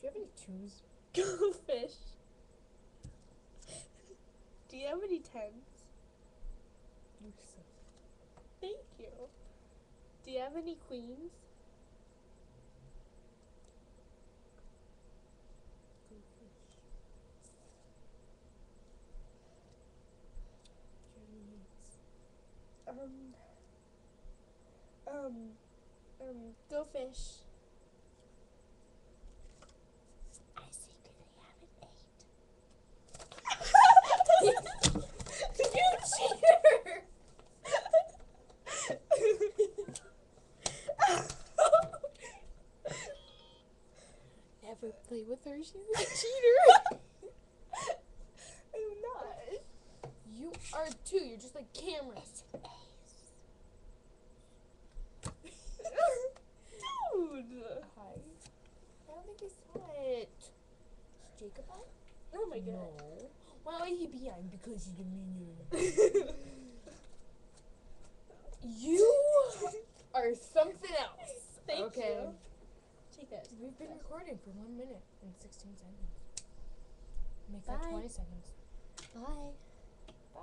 Do you have any twos? Go fish. Do you have any tens? Thank you. Do you have any queens? Go fish. Do you have any eights? Go fish. I secretly have an 8. You cheater! Never play with her. She's a cheater. I'm not. You are too. You're just like Cameron. Dude. Hi. I don't think I saw it. Is Jacob on? Oh my god. No. Why would he be on? Because he's a minion. You are something else. Thank Okay. you. Take that. We've been recording for 1 minute and 16 seconds. Make that Bye. 20 seconds. Bye. Bye.